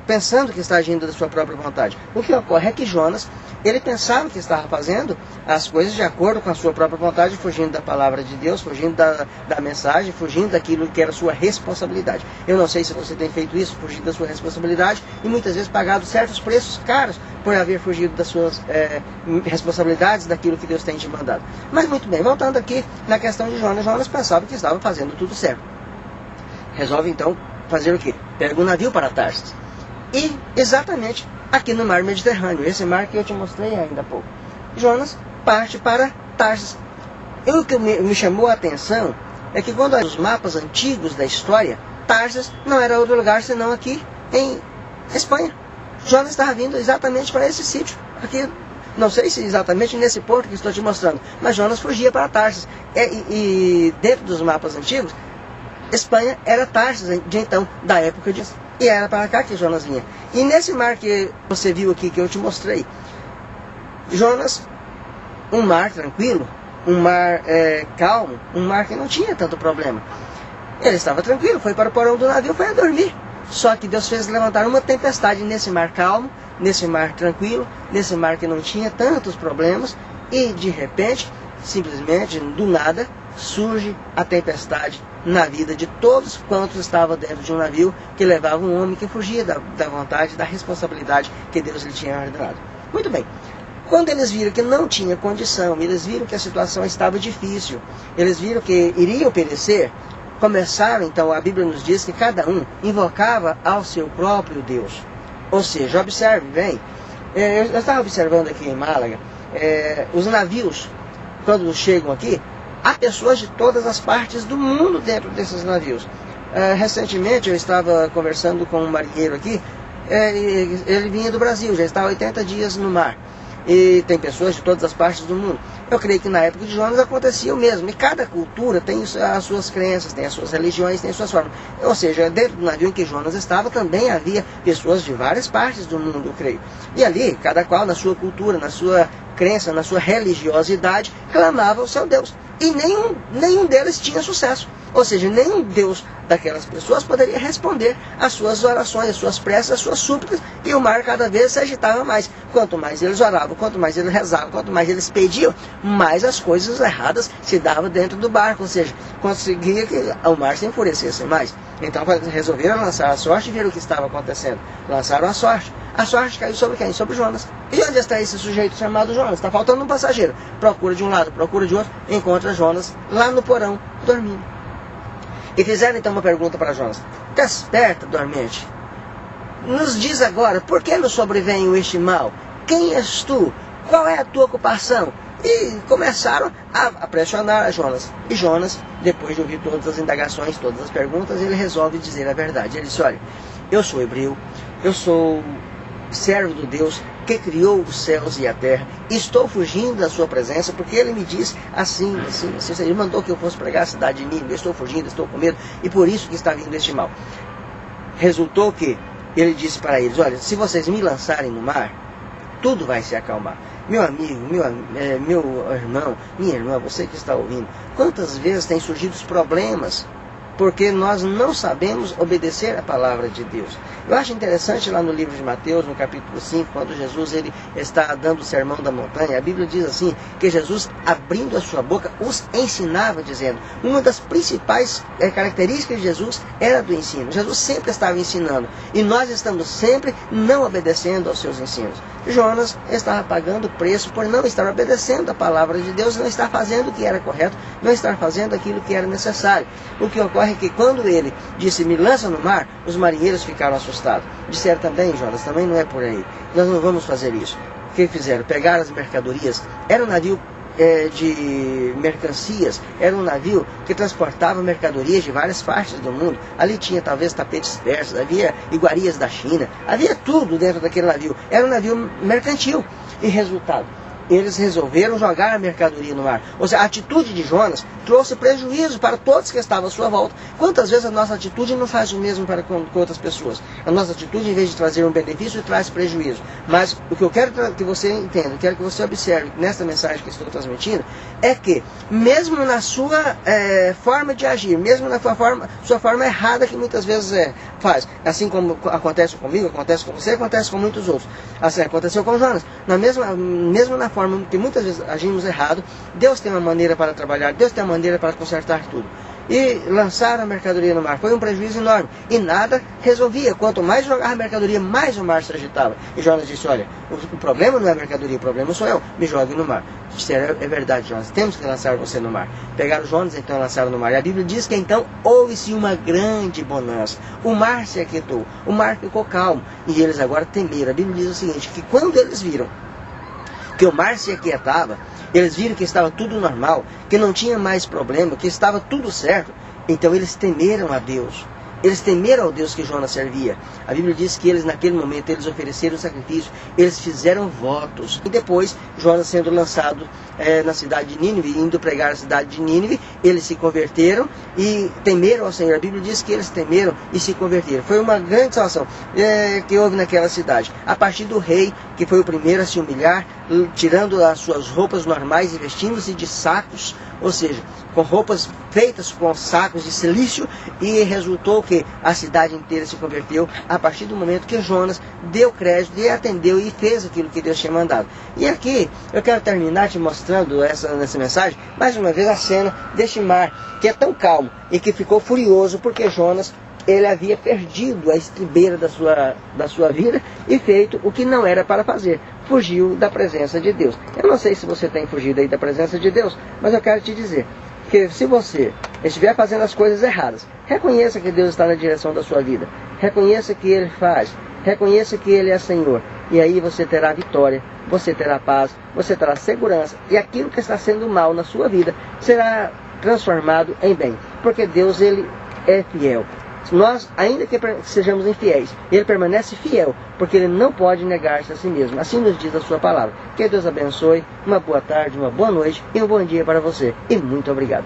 pensando que está agindo da sua própria vontade. O que ocorre é que Jonas, ele pensava que estava fazendo as coisas de acordo com a sua própria vontade, fugindo da palavra de Deus, fugindo da mensagem, fugindo daquilo que era sua responsabilidade. Eu não sei se você tem feito isso, fugido da sua responsabilidade, e muitas vezes pagado certos preços caros por haver fugido das suas responsabilidades, daquilo que Deus tem te mandado. Mas muito bem, voltando aqui na questão de Jonas, Jonas pensava que estava fazendo tudo certo. Resolve então fazer o quê? Pega um navio para Tarsis. E exatamente aqui no mar Mediterrâneo, esse mar que eu te mostrei ainda há pouco, Jonas parte para Tarsis. E o que me chamou a atenção é que quando os mapas antigos da história, Tarsis não era outro lugar senão aqui em Espanha. Jonas estava vindo exatamente para esse sítio, aqui, não sei se exatamente nesse porto que estou te mostrando, mas Jonas fugia para Tarsis. E dentro dos mapas antigos, Espanha era Tarsis de então, da época disso. E era para cá que Jonas vinha. E nesse mar que você viu aqui, que eu te mostrei, Jonas, um mar tranquilo, um mar calmo, um mar que não tinha tanto problema. Ele estava tranquilo, foi para o porão do navio, foi a dormir. Só que Deus fez levantar uma tempestade nesse mar calmo, nesse mar tranquilo, nesse mar que não tinha tantos problemas, e de repente, simplesmente, do nada, surge a tempestade na vida de todos quantos estavam dentro de um navio que levava um homem que fugia da vontade, da responsabilidade que Deus lhe tinha ordenado. Muito bem. Quando eles viram que não tinha condição, eles viram que a situação estava difícil, eles viram que iriam perecer, começaram, então, a Bíblia nos diz que cada um invocava ao seu próprio Deus. Ou seja, observe bem, eu estava observando aqui em Málaga, os navios, quando chegam aqui, há pessoas de todas as partes do mundo dentro desses navios. Recentemente eu estava conversando com um marinheiro aqui, ele vinha do Brasil, já está há 80 dias no mar. E tem pessoas de todas as partes do mundo. Eu creio que na época de Jonas acontecia o mesmo. E cada cultura tem as suas crenças, tem as suas religiões, tem as suas formas. Ou seja, dentro do navio em que Jonas estava, também havia pessoas de várias partes do mundo, eu creio. E ali, cada qual na sua cultura, na sua crença, na sua religiosidade, clamava ao seu Deus. E nenhum deles tinha sucesso. Ou seja, nenhum Deus daquelas pessoas poderia responder às suas orações, às suas preces, às suas súplicas, e o mar cada vez se agitava mais. Quanto mais eles oravam, quanto mais eles rezavam, quanto mais eles pediam, mais as coisas erradas se davam dentro do barco. Ou seja, conseguia que o mar se enfurecesse mais. Então resolveram lançar a sorte e viram o que estava acontecendo. Lançaram a sorte. A sorte caiu sobre quem? Sobre Jonas. E onde está esse sujeito chamado Jonas? Está faltando um passageiro. Procura de um lado, procura de outro, encontra Jonas lá no porão, dormindo. E fizeram então uma pergunta para Jonas: desperta, dormente. Nos diz agora, por que nos sobreveio este mal? Quem és tu? Qual é a tua ocupação? E começaram a pressionar a Jonas. E Jonas, depois de ouvir todas as indagações, todas as perguntas, ele resolve dizer a verdade. Ele disse: olha, eu sou hebreu, eu sou servo do Deus que criou os céus e a terra, estou fugindo da sua presença, porque ele me diz assim, ele mandou que eu fosse pregar a cidade de Nínive, eu estou fugindo, estou com medo, e por isso que está vindo este mal. Resultou que ele disse para eles: olha, se vocês me lançarem no mar, tudo vai se acalmar. Meu amigo, meu irmão, minha irmã, você que está ouvindo, quantas vezes têm surgido os problemas porque nós não sabemos obedecer a palavra de Deus. Eu acho interessante lá no livro de Mateus, no capítulo 5, quando Jesus ele está dando o sermão da montanha, a Bíblia diz assim, que Jesus, abrindo a sua boca, os ensinava, dizendo, uma das principais características de Jesus era do ensino. Jesus sempre estava ensinando, e nós estamos sempre não obedecendo aos seus ensinos. Jonas estava pagando o preço por não estar obedecendo a palavra de Deus, não estar fazendo o que era correto, não estar fazendo aquilo que era necessário. O que ocorre é que quando ele disse, me lança no mar, os marinheiros ficaram assustados. Disseram também, Jonas, também não é por aí, nós não vamos fazer isso. O que fizeram? Pegaram as mercadorias, era um navio de mercancias, era um navio que transportava mercadorias de várias partes do mundo. Ali tinha talvez tapetes persas, havia iguarias da China, havia tudo dentro daquele navio. Era um navio mercantil. E resultado, eles resolveram jogar a mercadoria no mar. Ou seja, a atitude de Jonas trouxe prejuízo para todos que estavam à sua volta. Quantas vezes a nossa atitude não faz o mesmo para com outras pessoas? A nossa atitude, em vez de trazer um benefício, traz prejuízo. Mas o que eu quero que você entenda, eu quero que você observe nesta mensagem que estou transmitindo, é que mesmo na sua forma de agir, mesmo na sua forma errada, que muitas vezes faz. Assim como acontece comigo, acontece com você, acontece com muitos outros. Assim aconteceu com Jonas. Mesmo na forma que muitas vezes agimos errado, Deus tem uma maneira para trabalhar, Deus tem uma maneira para consertar tudo. E lançar a mercadoria no mar foi um prejuízo enorme. E nada resolvia. Quanto mais jogava a mercadoria, mais o mar se agitava. E Jonas disse, olha, o problema não é a mercadoria, o problema sou eu. Me jogue no mar. Disse, é verdade, Jonas, temos que lançar você no mar. Pegaram Jonas, então lançaram no mar. E a Bíblia diz que então houve-se uma grande bonança. O mar se aquietou, o mar ficou calmo. E eles agora temeram. A Bíblia diz o seguinte, que quando eles viram que o mar se aquietava, eles viram que estava tudo normal, que não tinha mais problema, que estava tudo certo, então eles temeram a Deus. Eles temeram ao Deus que Jonas servia. A Bíblia diz que eles, naquele momento, eles ofereceram sacrifício, eles fizeram votos. E depois, Jonas sendo lançado na cidade de Nínive, indo pregar a cidade de Nínive, eles se converteram e temeram ao Senhor. A Bíblia diz que eles temeram e se converteram. Foi uma grande salvação que houve naquela cidade. A partir do rei, que foi o primeiro a se humilhar, tirando as suas roupas normais e vestindo-se de sacos, ou seja, com roupas feitas com sacos de silício, e resultou que a cidade inteira se converteu a partir do momento que Jonas deu crédito e atendeu e fez aquilo que Deus tinha mandado. E aqui eu quero terminar te mostrando nessa mensagem, mais uma vez, a cena deste mar, que é tão calmo e que ficou furioso porque Jonas, ele havia perdido a estribeira da sua vida e feito o que não era para fazer. Fugiu da presença de Deus. Eu não sei se você tem fugido aí da presença de Deus, mas eu quero te dizer que se você estiver fazendo as coisas erradas, reconheça que Deus está na direção da sua vida. Reconheça que Ele faz. Reconheça que Ele é Senhor. E aí você terá vitória, você terá paz, você terá segurança. E aquilo que está sendo mal na sua vida será transformado em bem. Porque Deus, Ele é fiel. Nós, ainda que sejamos infiéis, Ele permanece fiel, porque Ele não pode negar-se a si mesmo. Assim nos diz a sua palavra. Que Deus abençoe, uma boa tarde, uma boa noite e um bom dia para você. E muito obrigado.